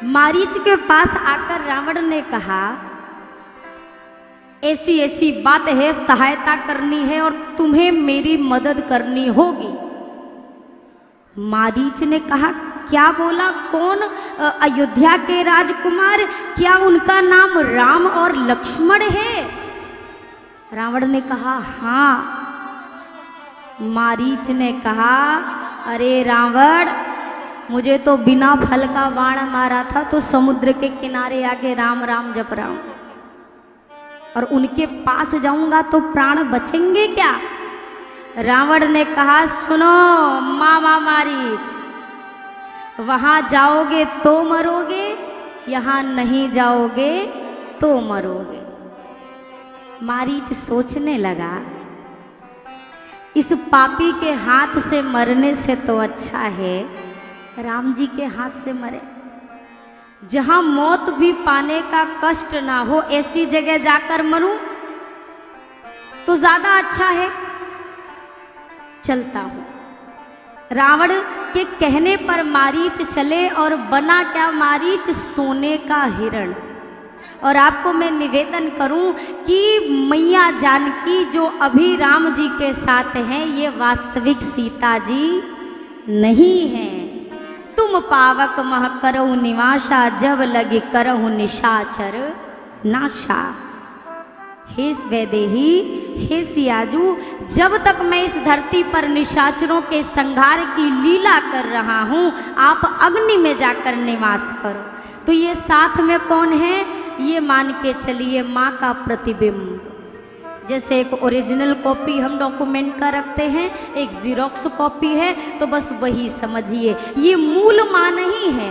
मारीच के पास आकर रावण ने कहा, ऐसी ऐसी बात है, सहायता करनी है और तुम्हें मेरी मदद करनी होगी। मारीच ने कहा, क्या बोला? कौन? अयोध्या के राजकुमार? क्या उनका नाम राम और लक्ष्मण है? रावण ने कहा, हाँ। मारीच ने कहा, अरे रावण, मुझे तो बिना फल का बाण मारा था तो समुद्र के किनारे आके राम राम जप रहा हूं, और उनके पास जाऊंगा तो प्राण बचेंगे क्या? रावण ने कहा, सुनो मामा मारीच, वहां जाओगे तो मरोगे, यहां नहीं जाओगे तो मरोगे। मारीच सोचने लगा, इस पापी के हाथ से मरने से तो अच्छा है राम जी के हाथ से मरे, जहां मौत भी पाने का कष्ट ना हो, ऐसी जगह जाकर मरूं तो ज्यादा अच्छा है। चलता हूं। रावण के कहने पर मारीच चले और बना क्या मारीच? सोने का हिरण। और आपको मैं निवेदन करूं कि मैया जानकी जो अभी राम जी के साथ हैं, ये वास्तविक सीता जी नहीं हैं। तुम पावक मह करहु निवासा, जब लगे करहु निशाचर नाशा। हे वैदेही, हे सियाजू, जब तक मैं इस धरती पर निशाचरों के संहार की लीला कर रहा हूं, आप अग्नि में जाकर निवास करो। तो ये साथ में कौन है? ये मान के चलिए माँ का प्रतिबिंब। जैसे एक ओरिजिनल कॉपी हम डॉक्यूमेंट का रखते हैं, एक जीरोक्स कॉपी है, तो बस वही समझिए, ये मूल माँ नहीं है,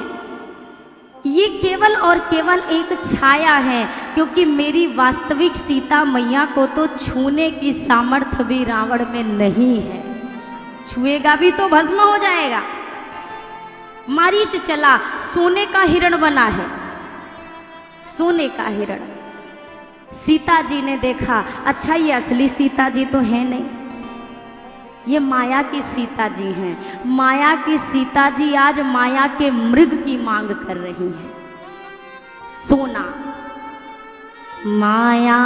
ये केवल और केवल एक छाया है। क्योंकि मेरी वास्तविक सीता मैया को तो छूने की सामर्थ्य भी रावण में नहीं है, छुएगा भी तो भस्म हो जाएगा। मारीच चला, सोने का हिरण बना है, सोने का हिरण। सीता जी ने देखा, अच्छा ये असली सीता जी तो है नहीं, ये माया की सीता जी हैं। माया की सीता जी आज माया के मृग की मांग कर रही हैं। सोना, माया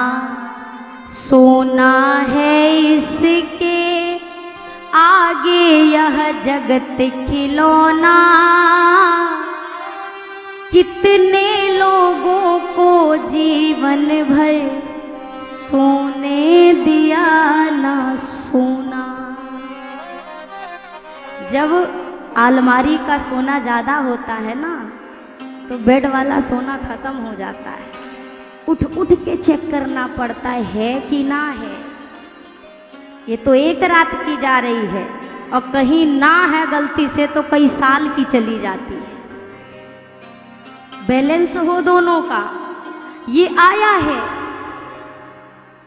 सोना है इसके आगे यह जगत खिलौना, कितने लोगों को जीवन भर सोने दिया ना सोना। जब अलमारी का सोना ज़्यादा होता है ना, तो बेड वाला सोना खत्म हो जाता है, उठ उठ के चेक करना पड़ता है कि ना है। ये तो एक रात की जा रही है, और कहीं ना है गलती से तो कई साल की चली जाती है। बैलेंस हो दोनों का, ये आया है।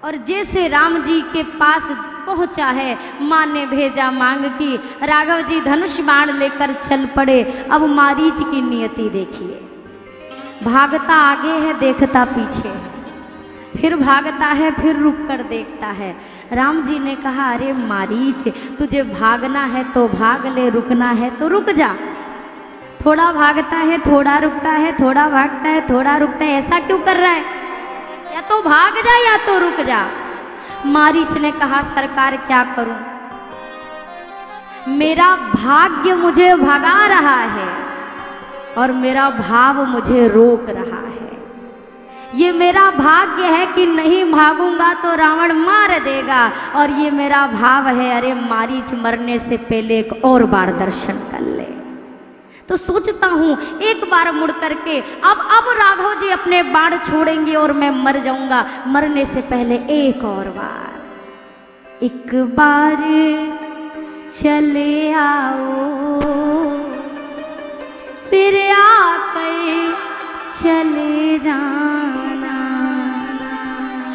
और जैसे राम जी के पास पहुंचा है, माँ ने भेजा मांग की, राघव जी धनुष बाण लेकर चल पड़े। अब मारीच की नियति देखिए, भागता आगे है, देखता पीछे है, फिर भागता है, फिर रुक कर देखता है। राम जी ने कहा, अरे मारीच, तुझे भागना है तो भाग ले, रुकना है तो रुक जा। थोड़ा भागता है, थोड़ा रुकता है, थोड़ा भागता है, थोड़ा रुकता है, ऐसा क्यों कर रहा है? या तो भाग जा या तो रुक जा। मारीच ने कहा, सरकार क्या करूं, मेरा भाग्य मुझे भगा रहा है और मेरा भाव मुझे रोक रहा है। ये मेरा भाग्य है कि नहीं भागूंगा तो रावण मार देगा, और ये मेरा भाव है, अरे मारीच मरने से पहले एक और बार दर्शन कर ले। तो सोचता हूं एक बार मुड़ करके अब राघव जी अपने बाण छोड़ेंगे और मैं मर जाऊंगा, मरने से पहले एक और बार, एक बार चले आओ, फिर आकर चले जाना।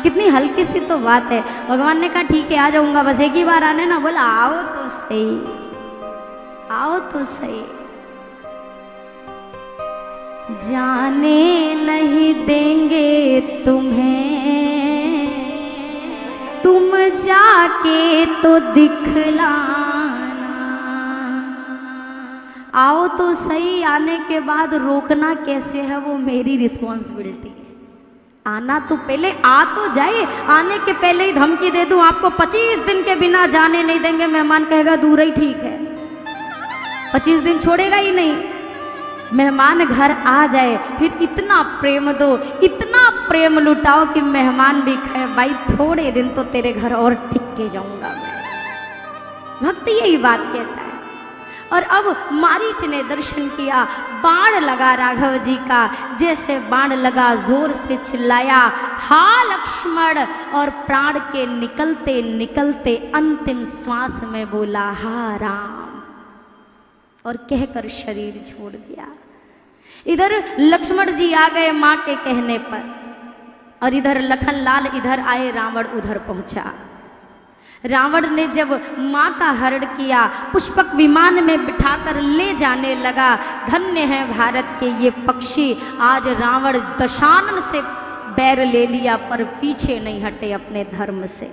कितनी हल्की सी तो बात है। भगवान ने कहा ठीक है आ जाऊंगा, बस एक ही बार आने ना। बोला आओ तो सही, आओ तो सही। जाने नहीं देंगे तुम्हें, तुम जाके तो दिखलाना। आओ तो सही, आने के बाद रोकना कैसे है वो मेरी रिस्पॉन्सिबिलिटी है। आना तो पहले आ तो जाए, आने के पहले ही धमकी दे दूं आपको 25 दिन के बिना जाने नहीं देंगे, मेहमान कहेगा दूर ही ठीक है, 25 दिन छोड़ेगा ही नहीं। मेहमान घर आ जाए फिर इतना प्रेम दो, इतना प्रेम लुटाओ कि मेहमान भी कहे भाई थोड़े दिन तो तेरे घर और टिक के जाऊंगा मैं। भक्त यही बात कहता है। और अब मारीच ने दर्शन किया, बाण लगा राघव जी का, जैसे बाण लगा जोर से चिल्लाया हा लक्ष्मण, और प्राण के निकलते निकलते अंतिम श्वास में बोला हा राम, और कहकर शरीर छोड़ दिया। इधर लक्ष्मण जी आ गए मां के कहने पर, और इधर लखनलाल इधर आए, रावण उधर पहुंचा। रावण ने जब मां का हरण किया, पुष्पक विमान में बिठाकर ले जाने लगा। धन्य है भारत के ये पक्षी, आज रावण दशानन से बैर ले लिया पर पीछे नहीं हटे अपने धर्म से।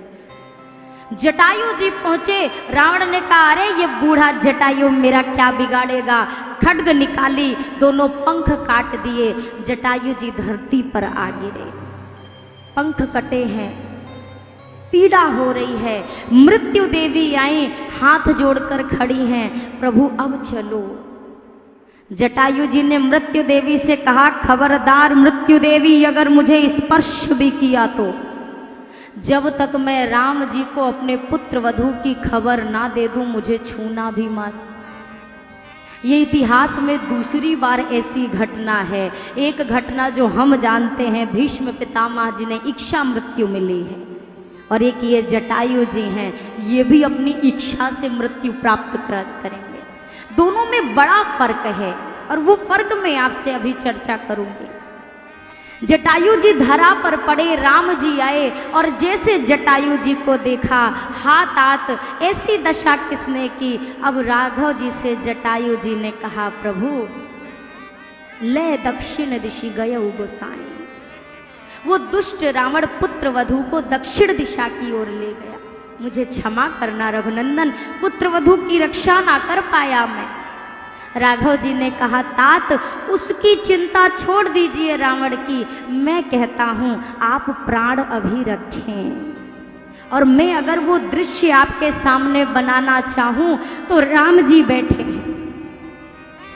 जटायु जी पहुंचे, रावण ने कहा अरे ये बूढ़ा जटायु मेरा क्या बिगाड़ेगा। खड्ग निकाली, दोनों पंख काट दिए, जटायु जी धरती पर आ गिरे। पंख कटे हैं, पीड़ा हो रही है। मृत्यु देवी आई, हाथ जोड़कर खड़ी हैं, प्रभु अब चलो। जटायु जी ने मृत्यु देवी से कहा खबरदार मृत्यु देवी, अगर मुझे स्पर्श भी किया तो जब तक मैं राम जी को अपने पुत्र वधू की खबर ना दे दूं मुझे छूना भी मत। ये इतिहास में दूसरी बार ऐसी घटना है। एक घटना जो हम जानते हैं, भीष्म पितामह जी ने इच्छा मृत्यु मिली है, और एक ये जटायु जी हैं, ये भी अपनी इच्छा से मृत्यु प्राप्त करेंगे। दोनों में बड़ा फर्क है, और वो फर्क मैं आपसे अभी चर्चा करूंगी। जटायु जी धरा पर पड़े, राम जी आए, और जैसे जटायु जी को देखा हाथ आत, ऐसी दशा किसने की। अब राघव जी से जटायु जी ने कहा प्रभु ले दक्षिण दिशि गए गोसाई। वो दुष्ट रावण पुत्र वधू को दक्षिण दिशा की ओर ले गया। मुझे क्षमा करना रघुनंदन, पुत्र वधू की रक्षा ना कर पाया मैं। राघव जी ने कहा तात उसकी चिंता छोड़ दीजिए रावण की, मैं कहता हूं आप प्राण अभी रखें, और मैं अगर वो दृश्य आपके सामने बनाना चाहूं तो राम जी बैठे हैं।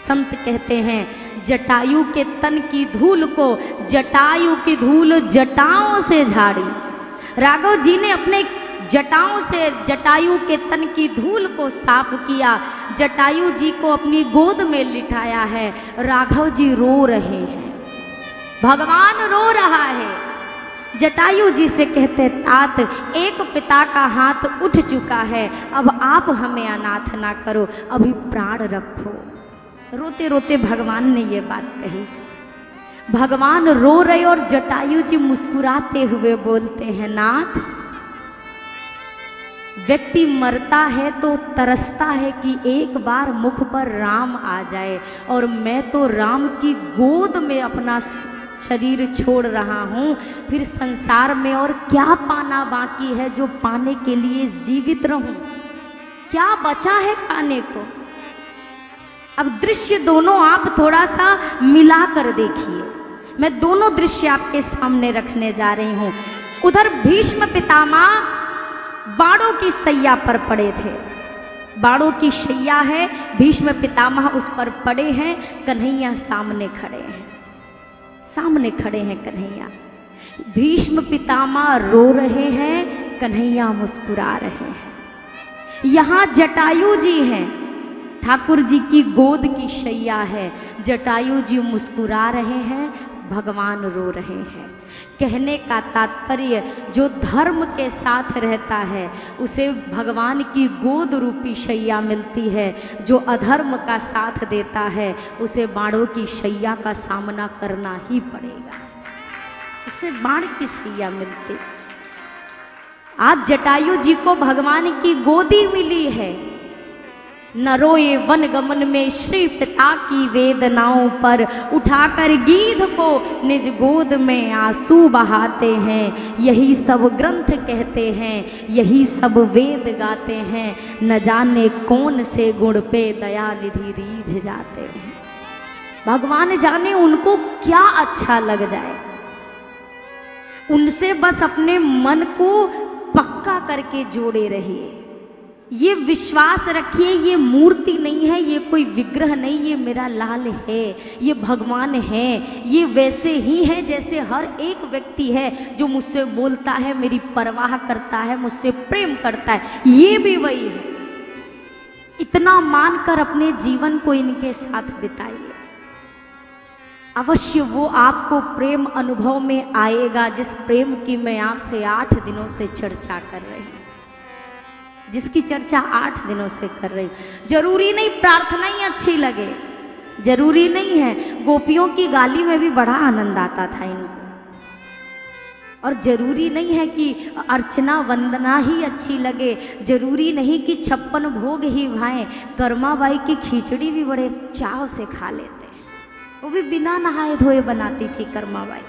संत कहते हैं जटायु के तन की धूल को जटायु की धूल जटाओं से झाड़ी। राघव जी ने अपने जटाओं से जटायु के तन की धूल को साफ किया, जटायु जी को अपनी गोद में लिटाया है। राघव जी रो रहे हैं, भगवान रो रहा है। जटायु जी से कहते तात एक पिता का हाथ उठ चुका है, अब आप हमें अनाथ ना करो, अभी प्राण रखो। रोते रोते भगवान ने ये बात कही। भगवान रो रहे और जटायु जी मुस्कुराते हुए बोलते हैं नाथ, व्यक्ति मरता है तो तरसता है कि एक बार मुख पर राम आ जाए, और मैं तो राम की गोद में अपना शरीर छोड़ रहा हूँ, फिर संसार में और क्या पाना बाकी है जो पाने के लिए जीवित रहूं? क्या बचा है पाने को? अब दृश्य दोनों आप थोड़ा सा मिला कर देखिए। मैं दोनों दृश्य आपके सामने रखने जा रही हूँ। उधर भीष्म पितामह बाणों की शैया पर पड़े थे, बाणों की शैया है, भीष्म पितामह उस पर पड़े हैं, कन्हैया सामने खड़े हैं, सामने खड़े हैं कन्हैया। भीष्म पितामह रो रहे हैं, कन्हैया मुस्कुरा रहे हैं। यहाँ जटायु जी हैं, ठाकुर जी की गोद की शैया है, जटायु जी मुस्कुरा रहे हैं, भगवान रो रहे हैं। कहने का तात्पर्य जो धर्म के साथ रहता है उसे भगवान की गोद रूपी शैया मिलती है, जो अधर्म का साथ देता है उसे बाणों की शैया का सामना करना ही पड़ेगा, उसे बाण की शैया मिलती। आज जटायु जी को भगवान की गोदी मिली है, न रोए वन गमन में श्री पिता की वेदनाओं पर, उठाकर गीध को निज गोद में आंसू बहाते हैं। यही सब ग्रंथ कहते हैं, यही सब वेद गाते हैं, न जाने कौन से गुण पे दया निधि रीझ जाते हैं। भगवान जाने उनको क्या अच्छा लग जाए, उनसे बस अपने मन को पक्का करके जोड़े रहिए। ये विश्वास रखिए, ये मूर्ति नहीं है, ये कोई विग्रह नहीं, ये मेरा लाल है, ये भगवान है। ये वैसे ही है जैसे हर एक व्यक्ति है जो मुझसे बोलता है, मेरी परवाह करता है, मुझसे प्रेम करता है, ये भी वही है। इतना मानकर अपने जीवन को इनके साथ बिताइए, अवश्य वो आपको प्रेम अनुभव में आएगा, जिस प्रेम की मैं आपसे 8 दिनों से चर्चा कर रही हूँ, जिसकी चर्चा 8 दिनों से कर रही। जरूरी नहीं प्रार्थना ही अच्छी लगे, जरूरी नहीं है। गोपियों की गाली में भी बड़ा आनंद आता था इनको, और जरूरी नहीं है कि अर्चना वंदना ही अच्छी लगे, जरूरी नहीं कि 56 भोग ही भाएं। कर्माबाई की खिचड़ी भी बड़े चाव से खा लेते, वो भी बिना नहाए धोए बनाती थी कर्माबाई।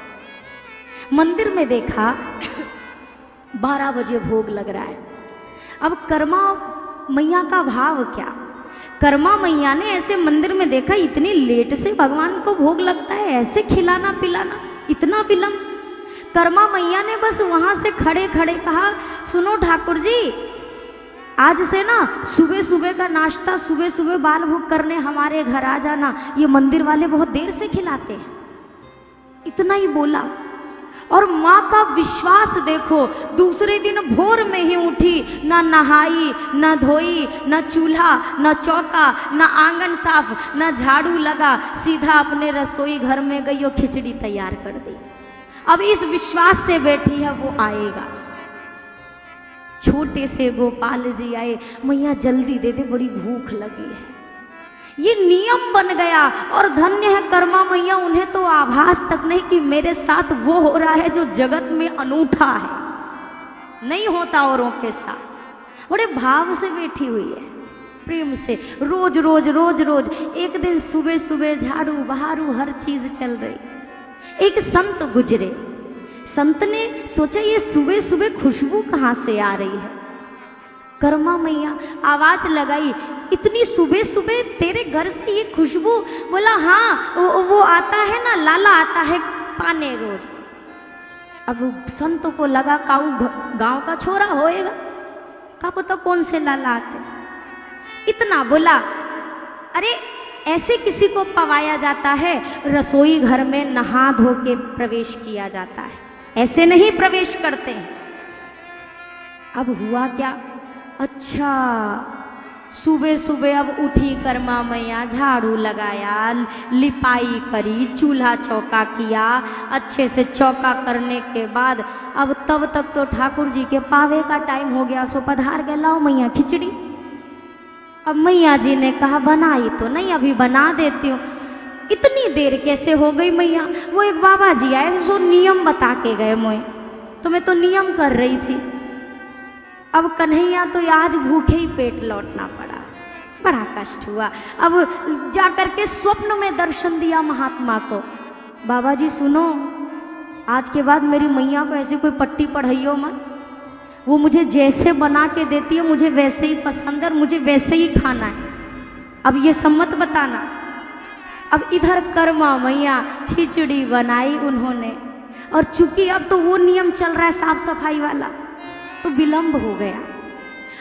मंदिर में देखा 12 बजे भोग लग रहा है। अब कर्मा मैया का भाव क्या, कर्मा मैया ने ऐसे मंदिर में देखा इतनी लेट से भगवान को भोग लगता है, ऐसे खिलाना पिलाना इतना विलंब। कर्मा मैया ने बस वहां से खड़े खड़े कहा, सुनो ठाकुर जी, आज से ना सुबह सुबह का नाश्ता सुबह सुबह बाल भोग करने हमारे घर आ जाना, ये मंदिर वाले बहुत देर से खिलाते हैं। इतना ही बोला, और माँ का विश्वास देखो, दूसरे दिन भोर में ही उठी, ना नहाई ना धोई, ना चूल्हा ना चौका ना आंगन साफ ना झाड़ू लगा, सीधा अपने रसोई घर में गई और खिचड़ी तैयार कर दी। अब इस विश्वास से बैठी है वो आएगा। छोटे से गोपाल जी आए, मैया जल्दी दे दे, बड़ी भूख लगी है। ये नियम बन गया, और धन्य है कर्मा मैया, उन्हें तो आभास तक नहीं कि मेरे साथ वो हो रहा है जो जगत में अनूठा है, नहीं होता औरों के साथ। बड़े भाव से बैठी हुई है, प्रेम से। रोज रोज रोज रोज एक दिन सुबह सुबह झाड़ू बहारू हर चीज चल रही। एक संत गुजरे, संत ने सोचा ये सुबह सुबह खुशबू कहाँ से आ रही है। कर्मा मैया आवाज लगाई, इतनी सुबह सुबह तेरे घर से ये खुशबू? बोला हाँ, वो आता है ना, लाला आता है पाने रोज। अब संत को लगा काऊ गांव का छोरा होएगा, का पता कौन से लाला आते। इतना बोला, अरे ऐसे किसी को पवाया जाता है, रसोई घर में नहा धो के प्रवेश किया जाता है, ऐसे नहीं प्रवेश करते हैं। अब हुआ क्या, अच्छा सुबह सुबह अब उठी कर्मा मैया, झाड़ू लगाया, लिपाई करी, चूल्हा चौका किया। अच्छे से चौका करने के बाद अब तब तक तो ठाकुर जी के पावे का टाइम हो गया, सो पधार गए, लाओ मैया खिचड़ी। अब मैया जी ने कहा बनाई तो नहीं, अभी बना देती हूँ। इतनी देर कैसे हो गई मैया? वो एक बाबा जी आए, सो नियम बता के गए मोए, तो मैं तो नियम कर रही थी। अब कन्हैया तो आज भूखे ही पेट लौटना पड़ा, बड़ा कष्ट हुआ। अब जाकर के स्वप्न में दर्शन दिया महात्मा को, बाबा जी सुनो, आज के बाद मेरी मैया को ऐसी कोई पट्टी पढ़ाइयो मत, वो मुझे जैसे बना के देती है मुझे वैसे ही पसंद है और मुझे वैसे ही खाना है, अब ये सब मत बताना। अब इधर कर्मा मैया खिचड़ी बनाई उन्होंने, और चूंकि अब तो वो नियम चल रहा है साफ सफाई वाला, तो विलंब हो गया।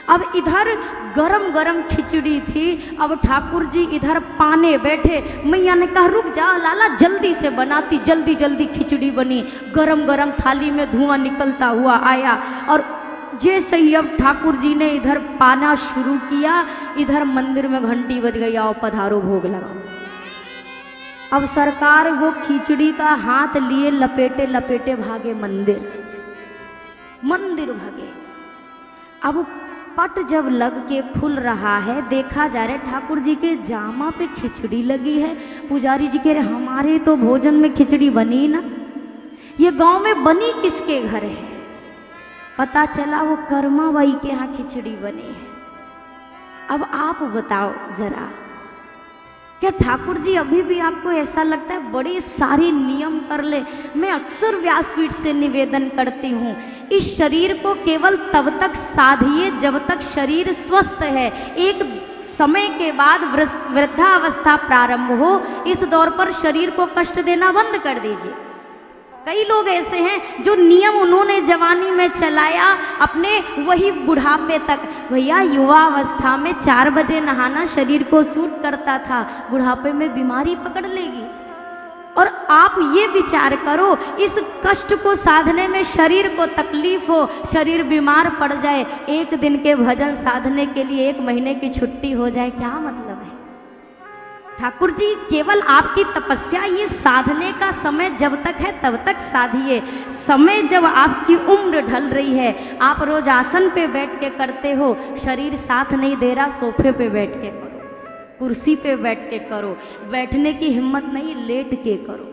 अब इधर गरम गरम खिचड़ी थी, अब ठाकुर जी इधर पाने बैठे। मैया ने कहा रुक जा लाला, जल्दी से बनाती। जल्दी जल्दी खिचड़ी बनी, गरम गरम थाली में धुआं निकलता हुआ आया, और जैसे ही अब ठाकुर जी ने इधर पाना शुरू किया, इधर मंदिर में घंटी बज गई, आओ पधारो भोग लगा। अब सरकार वो खिचड़ी का हाथ लिए लपेटे लपेटे भागे मंदिर भागे। अब पट जब लग के खुल रहा है, देखा जा रहा है ठाकुर जी के जामा पे खिचड़ी लगी है। पुजारी जी कह रहे हमारे तो भोजन में खिचड़ी बनी ना, ये गांव में बनी किसके घर है? पता चला वो कर्मा बाई के यहाँ खिचड़ी बनी है। अब आप बताओ जरा, क्या ठाकुर जी अभी भी आपको ऐसा लगता है बड़े सारे नियम कर ले? मैं अक्सर व्यासपीठ से निवेदन करती हूँ, इस शरीर को केवल तब तक साधिए जब तक शरीर स्वस्थ है। एक समय के बाद वृद्धावस्था प्रारंभ हो, इस दौर पर शरीर को कष्ट देना बंद कर दीजिए। कई लोग ऐसे हैं जो नियम उन्होंने जवानी में चलाया अपने वही बुढ़ापे तक। भैया युवा अवस्था में 4 बजे नहाना शरीर को सूट करता था, बुढ़ापे में बीमारी पकड़ लेगी। और आप ये विचार करो, इस कष्ट को साधने में शरीर को तकलीफ हो, शरीर बीमार पड़ जाए, एक दिन के भजन साधने के लिए 1 महीने की छुट्टी हो जाए, क्या मतलब है? ठाकुर जी केवल आपकी तपस्या ये साधने का समय जब तक है तब तक साधिए। समय जब आपकी उम्र ढल रही है, आप रोज आसन पे बैठ के करते हो, शरीर साथ नहीं दे रहा, सोफे पे बैठ के करो, कुर्सी पे बैठ के करो, बैठने की हिम्मत नहीं लेट के करो।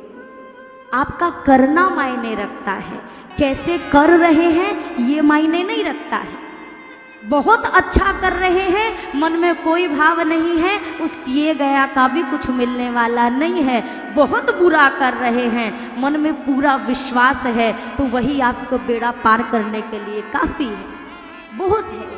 आपका करना मायने रखता है, कैसे कर रहे हैं ये मायने नहीं रखता है। बहुत अच्छा कर रहे हैं, मन में कोई भाव नहीं है, उस किए गया का भी कुछ मिलने वाला नहीं है। बहुत बुरा कर रहे हैं, मन में पूरा विश्वास है, तो वही आपको बेड़ा पार करने के लिए काफ़ी है, बहुत है।